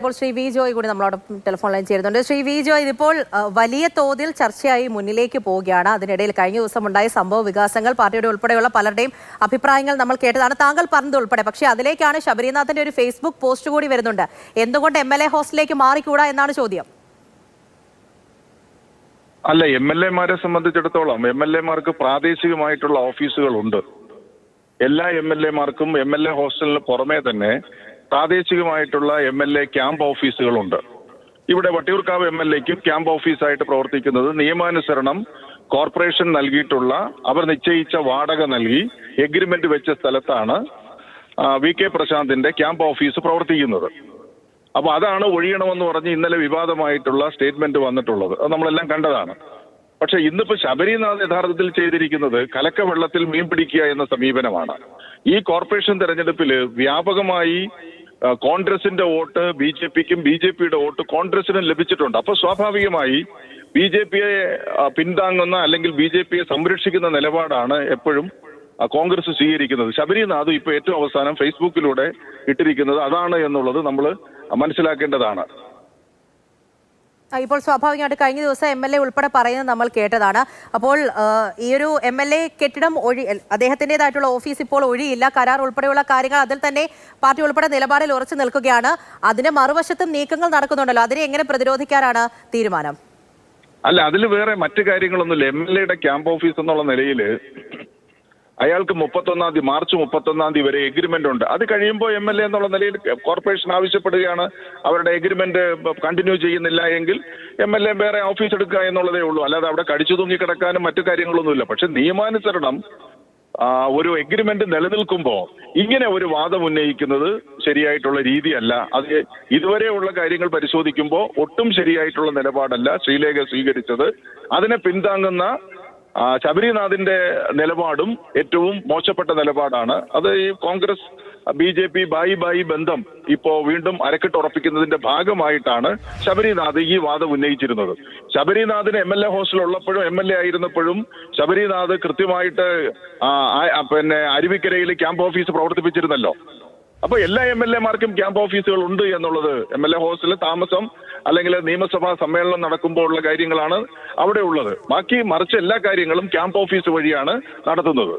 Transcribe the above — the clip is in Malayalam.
ഇപ്പോൾ ശ്രീ വി ജോയ് കൂടി നമ്മളോടൊപ്പം ടെലിഫോൺ ലൈൻ ചേരുന്നുണ്ട്. ശ്രീ വി ജോയ്, ഇതിപ്പോൾ വലിയ തോതിൽ ചർച്ചയായി മുന്നിലേക്ക് പോവുകയാണ്. അതിനിടയിൽ കഴിഞ്ഞ ദിവസം ഉണ്ടായ സംഭവ വികാസങ്ങൾ പാർട്ടിയുടെ ഉൾപ്പെടെയുള്ള പലരുടെയും അഭിപ്രായങ്ങൾ നമ്മൾ കേട്ടതാണ്, താങ്കൾ പറഞ്ഞത് ഉൾപ്പെടെ. പക്ഷേ അതിലേക്കാണ് ശബരിനാഥന്റെ ഒരു ഫേസ്ബുക്ക് പോസ്റ്റ് കൂടി വരുന്നുണ്ട്. എന്തുകൊണ്ട് MLA ഹോസ്റ്റലിലേക്ക് മാറിക്കൂടാ എന്നാണ് ചോദ്യം. അല്ല, MLA-മാരെ സംബന്ധിച്ചിടത്തോളം MLA-മാർക്ക് പ്രാദേശികമായിട്ടുള്ള ഓഫീസുകളുണ്ട്. എല്ലാ MLA-മാർക്കും MLA ഹോസ്റ്റലിന് പുറമേ തന്നെ പ്രാദേശികമായിട്ടുള്ള MLA ക്യാമ്പ് ഓഫീസുകളുണ്ട്. ഇവിടെ വട്ടിയൂർക്കാവ് MLA-ക്കും ക്യാമ്പ് ഓഫീസായിട്ട് പ്രവർത്തിക്കുന്നത് നിയമാനുസരണം കോർപ്പറേഷൻ നൽകിയിട്ടുള്ള, അവർ നിശ്ചയിച്ച വാടക നൽകി എഗ്രിമെന്റ് വെച്ച സ്ഥലത്താണ് VK പ്രശാന്തിന്റെ ക്യാമ്പ് ഓഫീസ് പ്രവർത്തിക്കുന്നത്. അപ്പൊ അതാണ് ഒഴിയണമെന്ന് പറഞ്ഞ് ഇന്നലെ വിവാദമായിട്ടുള്ള സ്റ്റേറ്റ്മെന്റ് വന്നിട്ടുള്ളത്. അത് നമ്മളെല്ലാം കണ്ടതാണ്. പക്ഷെ ഇന്നിപ്പോ ശബരിനാഥ് യഥാർത്ഥത്തിൽ ചെയ്തിരിക്കുന്നത് കലക്ക വെള്ളത്തിൽ മീൻ പിടിക്കുക എന്ന സമീപനമാണ്. ഈ കോർപ്പറേഷൻ തെരഞ്ഞെടുപ്പിൽ വ്യാപകമായി കോൺഗ്രസിന്റെ വോട്ട് BJPക്കും BJPയുടെ വോട്ട് കോൺഗ്രസിനും ലഭിച്ചിട്ടുണ്ട്. അപ്പൊ സ്വാഭാവികമായി BJPയെ പിന്താങ്ങുന്ന അല്ലെങ്കിൽ BJPയെ സംരക്ഷിക്കുന്ന നിലപാടാണ് എപ്പോഴും കോൺഗ്രസ് സ്വീകരിക്കുന്നത്. ശബരിനാഥ് ഇപ്പൊ ഏറ്റവും അവസാനം ഫേസ്ബുക്കിലൂടെ ഇട്ടിരിക്കുന്നത് അതാണ് എന്നുള്ളത് നമ്മൾ മനസ്സിലാക്കേണ്ടതാണ്. ഇപ്പോൾ സ്വാഭാവികമായിട്ട് കഴിഞ്ഞ ദിവസം MLA ഉൾപ്പെടെ പറയുന്നത് നമ്മൾ കേട്ടതാണ്. അപ്പോൾ ഈ ഒരു MLA കെട്ടിടം അദ്ദേഹത്തിൻ്റെതായിട്ടുള്ള ഓഫീസ് ഇപ്പോൾ ഒഴിയില്ല, കരാർ ഉൾപ്പെടെയുള്ള കാര്യങ്ങൾ അതിൽ തന്നെ പാർട്ടി ഉൾപ്പെടെ നിലപാടിൽ ഉറച്ചു നിൽക്കുകയാണ്. അതിന് മറുവശത്തും നീക്കങ്ങൾ നടക്കുന്നുണ്ടല്ലോ, അതിനെ എങ്ങനെ പ്രതിരോധിക്കാനാണ് തീരുമാനം? അല്ല, അതിൽ വേറെ മറ്റു കാര്യങ്ങളൊന്നുമില്ല. MLA-യുടെ ക്യാമ്പ് ഓഫീസ് എന്നുള്ള നിലയിൽ അയാൾക്ക് മാർച്ച് 31 വരെ എഗ്രിമെന്റ് ഉണ്ട്. അത് കഴിയുമ്പോൾ MLA എന്നുള്ള നിലയിൽ കോർപ്പറേഷൻ ആവശ്യപ്പെടുകയാണ്, അവരുടെ എഗ്രിമെന്റ് കണ്ടിന്യൂ ചെയ്യുന്നില്ല എങ്കിൽ MLA വേറെ ഓഫീസ് എടുക്കുക എന്നുള്ളതേ ഉള്ളൂ. അല്ലാതെ അവിടെ കടിച്ചു തൂങ്ങി കിടക്കാനും മറ്റു കാര്യങ്ങളൊന്നുമില്ല. പക്ഷെ നിയമാനുസരണം ഒരു എഗ്രിമെന്റ് നിലനിൽക്കുമ്പോൾ ഇങ്ങനെ ഒരു വാദം ഉന്നയിക്കുന്നത് ശരിയായിട്ടുള്ള രീതിയല്ല. അത് ഇതുവരെയുള്ള കാര്യങ്ങൾ പരിശോധിക്കുമ്പോൾ ഒട്ടും ശരിയായിട്ടുള്ള നിലപാടല്ല ശ്രീലേഖ സ്വീകരിച്ചത്. അതിനെ പിന്താങ്ങുന്ന ശബരിനാഥിന്റെ നിലപാടും ഏറ്റവും മോശപ്പെട്ട നിലപാടാണ്. അത് ഈ കോൺഗ്രസ് BJP ബായി ബന്ധം ഇപ്പോ വീണ്ടും അരക്കിട്ടുറപ്പിക്കുന്നതിന്റെ ഭാഗമായിട്ടാണ് ശബരിനാഥ് ഈ വാദം ഉന്നയിച്ചിരുന്നത്. ശബരിനാഥിന് MLA ഹോസ്റ്റൽ ഉള്ളപ്പോഴും MLA ആയിരുന്നപ്പോഴും ശബരിനാഥ് കൃത്യമായിട്ട് അരുവിക്കരയിൽ ക്യാമ്പ് ഓഫീസ് പ്രവർത്തിപ്പിച്ചിരുന്നല്ലോ. അപ്പൊ എല്ലാ MLA-മാർക്കും ക്യാമ്പ് ഓഫീസുകൾ ഉണ്ട് എന്നുള്ളത്, MLA ഹോസ്റ്റലിൽ താമസം അല്ലെങ്കിൽ നിയമസഭാ സമ്മേളനം നടക്കുമ്പോൾ ഉള്ള കാര്യങ്ങളാണ് അവിടെ ഉള്ളത്. മറിച്ച് എല്ലാ കാര്യങ്ങളും ക്യാമ്പ് ഓഫീസ് വഴിയാണ് നടത്തുന്നത്.